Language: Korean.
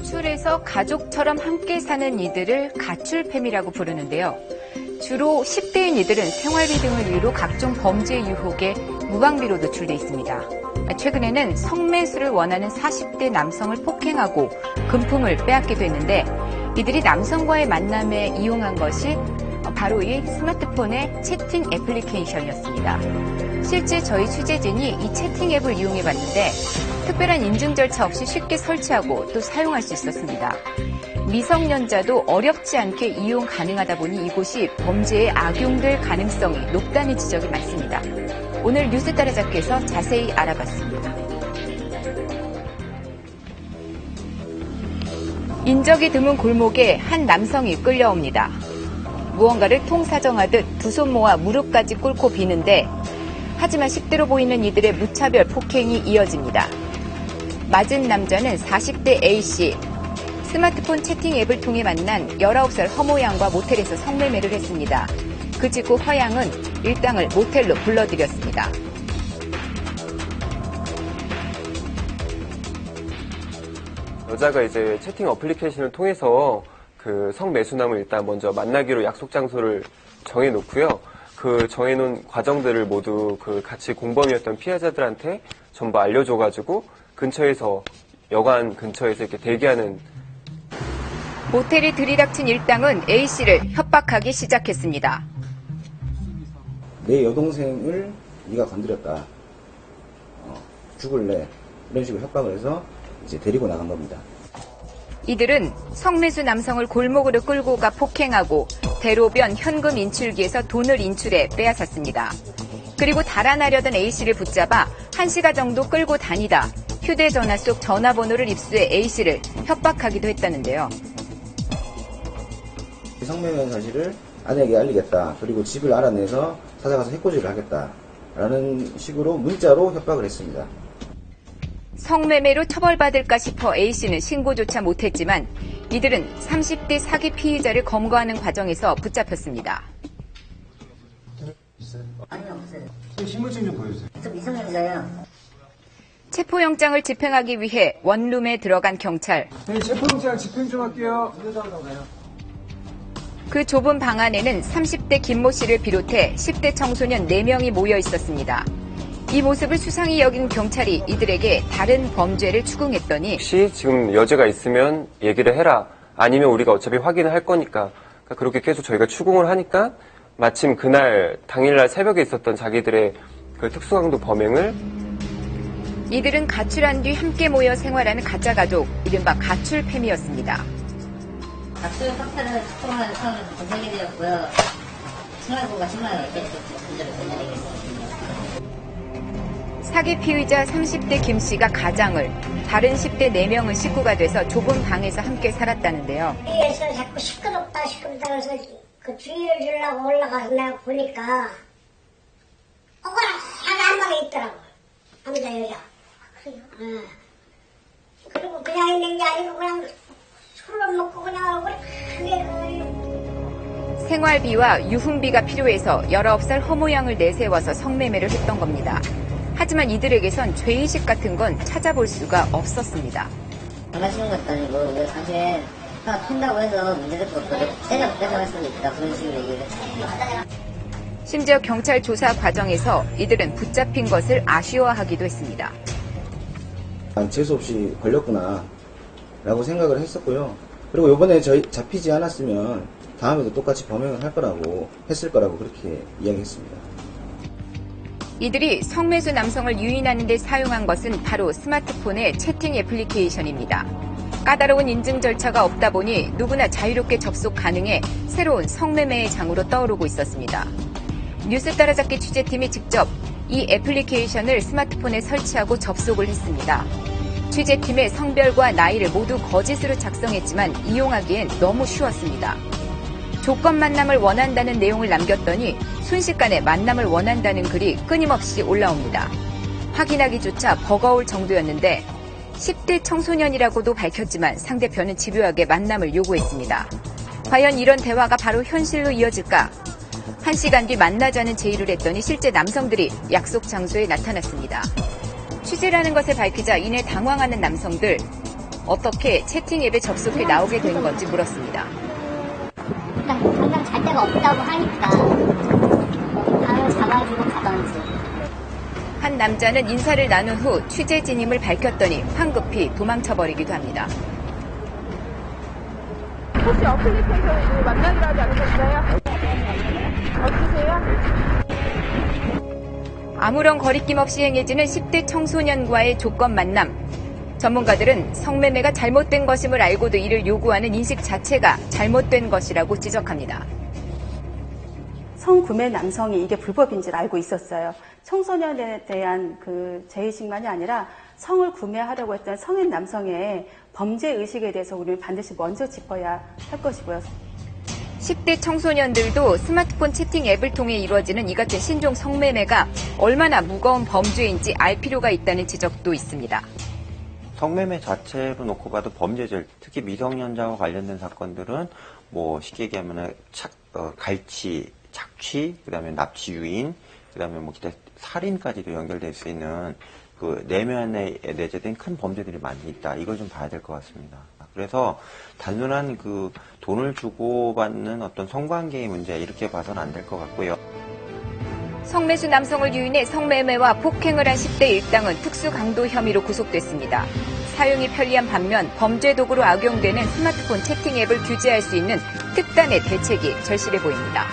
가출해서 가족처럼 함께 사는 이들을 가출팸이라고 부르는데요. 주로 10대인 이들은 생활비 등을 이유로 각종 범죄 유혹에 무방비로 노출돼 있습니다. 최근에는 성매수를 원하는 40대 남성을 폭행하고 금품을 빼앗기도 했는데 이들이 남성과의 만남에 이용한 것이 바로 이 스마트폰의 채팅 애플리케이션이었습니다. 실제 저희 취재진이 이 채팅 앱을 이용해봤는데 특별한 인증 절차 없이 쉽게 설치하고 또 사용할 수 있었습니다. 미성년자도 어렵지 않게 이용 가능하다 보니 이곳이 범죄에 악용될 가능성이 높다는 지적이 많습니다. 오늘 뉴스 따라잡기에서 자세히 알아봤습니다. 인적이 드문 골목에 한 남성이 끌려옵니다. 무언가를 통사정하듯 두 손 모아 무릎까지 꿇고 비는데 하지만 10대로 보이는 이들의 무차별 폭행이 이어집니다. 맞은 남자는 40대 A씨. 스마트폰 채팅 앱을 통해 만난 19살 허모 양과 모텔에서 성매매를 했습니다. 그 직후 허 양은 일당을 모텔로 불러들였습니다. 여자가 이제 채팅 어플리케이션을 통해서 그 성매수남을 일단 먼저 만나기로 약속 장소를 정해놓고요. 그 정해놓은 과정들을 모두 그 같이 공범이었던 피해자들한테 전부 알려줘가지고 근처에서 여관 근처에서 이렇게 대기하는. 모텔이 들이닥친 일당은 A씨를 협박하기 시작했습니다. 내 여동생을 네가 건드렸다. 죽을래. 이런 식으로 협박을 해서 이제 데리고 나간 겁니다. 이들은 성매수 남성을 골목으로 끌고 가 폭행하고 대로변 현금 인출기에서 돈을 인출해 빼앗았습니다. 그리고 달아나려던 A씨를 붙잡아 1시간 정도 끌고 다니다 휴대전화 속 전화번호를 입수해 A씨를 협박하기도 했다는데요. 성매매 사실을 아내에게 알리겠다. 그리고 집을 알아내서 찾아가서 해코지를 하겠다. 라는 식으로 문자로 협박을 했습니다. 성매매로 처벌받을까 싶어 A씨는 신고조차 못했지만 이들은 30대 사기 피의자를 검거하는 과정에서 붙잡혔습니다. 아니요, 없어요. 신분증 좀 보여주세요. 저 미성년자예요. 체포영장을 집행하기 위해 원룸에 들어간 경찰. 네, 체포영장 집행 좀 할게요. 그 좁은 방 안에는 30대 김모 씨를 비롯해 10대 청소년 4명이 모여 있었습니다. 이 모습을 수상히 여긴 경찰이 이들에게 다른 범죄를 추궁했더니 혹시 지금 여죄가 있으면 얘기를 해라. 아니면 우리가 어차피 확인을 할 거니까. 그러니까 그렇게 계속 저희가 추궁을 하니까 마침 그날 당일날 새벽에 있었던 자기들의 그 특수강도 범행을 이들은 가출한 뒤 함께 모여 생활하는 가짜가족, 이른바 가출팸이었습니다. 가출 fakta를 특정하는 처음에 검색이 되었고요. 생활고가 10만 원을 뺐었죠. 문제를 내리겠습니다. 사기 피의자 30대 김 씨가 가장을, 다른 10대 4명은 식구가 돼서 좁은 방에서 함께 살았다는데요. 주위에서 자꾸 시끄럽다 그래서 그 주의를 주려고 올라가서 내가 보니까 억울하게 한 방에 있더라고. 남자 여자. 그래요? 그리고 그냥 있는 게 아니고 그냥 술을 먹고 그냥 그게 생활비와 유흥비가 필요해서 19살 허모 양을 내세워서 성매매를 했던 겁니다. 하지만 이들에게선 죄의식 같은 건 찾아볼 수가 없었습니다. 장난치는 것도 아니고 당시에 하나 푼다고 해서 문제될 거 없거든. 때려 뺏어갈 수도 있다. 그런 식으로 얘기를 했습니다. 심지어 경찰 조사 과정에서 이들은 붙잡힌 것을 아쉬워하기도 했습니다. 재수없이 걸렸구나 라고 생각을 했었고요. 그리고 이번에 저희 잡히지 않았으면 다음에도 똑같이 범행을 했을 거라고 그렇게 이야기했습니다. 이들이 성매수 남성을 유인하는 데 사용한 것은 바로 스마트폰의 채팅 애플리케이션입니다. 까다로운 인증 절차가 없다 보니 누구나 자유롭게 접속 가능해 새로운 성매매의 장으로 떠오르고 있었습니다. 뉴스 따라잡기 취재팀이 직접 이 애플리케이션을 스마트폰에 설치하고 접속을 했습니다. 취재팀의 성별과 나이를 모두 거짓으로 작성했지만 이용하기엔 너무 쉬웠습니다. 조건 만남을 원한다는 내용을 남겼더니 순식간에 만남을 원한다는 글이 끊임없이 올라옵니다. 확인하기조차 버거울 정도였는데 10대 청소년이라고도 밝혔지만 상대편은 집요하게 만남을 요구했습니다. 과연 이런 대화가 바로 현실로 이어질까? 1시간 뒤 만나자는 제의를 했더니 실제 남성들이 약속 장소에 나타났습니다. 취재라는 것을 밝히자 이내 당황하는 남성들. 어떻게 채팅 앱에 접속해 나오게 된 건지 물었습니다. 당장 잘 데가 없다고 하니까 바로 잡아주고 가던지. 한 남자는 인사를 나눈 후 취재 진임을 밝혔더니 황급히 도망쳐버리기도 합니다. 혹시 어플리케이션으로 만나기로 하지 않으셨어요? 없으세요? 아무런 거리낌 없이 행해지는 10대 청소년과의 조건 만남. 전문가들은 성매매가 잘못된 것임을 알고도 이를 요구하는 인식 자체가 잘못된 것이라고 지적합니다. 성구매 남성이 이게 불법인지를 알고 있었어요. 청소년에 대한 그 죄의식만이 아니라 성을 구매하려고 했던 성인 남성의 범죄 의식에 대해서 우리는 반드시 먼저 짚어야 할 것이고요. 10대 청소년들도 스마트폰 채팅 앱을 통해 이루어지는 이 같은 신종 성매매가 얼마나 무거운 범죄인지 알 필요가 있다는 지적도 있습니다. 성매매 자체로 놓고 봐도 범죄들, 특히 미성년자와 관련된 사건들은 뭐 쉽게 얘기하면 갈취, 착취, 그다음에 납치 유인, 그다음에 뭐 기타 살인까지도 연결될 수 있는 그 내면에 내재된 큰 범죄들이 많이 있다. 이걸 좀 봐야 될 것 같습니다. 그래서 단순한 그 돈을 주고받는 어떤 성관계의 문제 이렇게 봐서는 안 될 것 같고요. 성매수 남성을 유인해 성매매와 폭행을 한 10대 일당은 특수강도 혐의로 구속됐습니다. 사용이 편리한 반면 범죄 도구로 악용되는 스마트폰 채팅 앱을 규제할 수 있는 특단의 대책이 절실해 보입니다.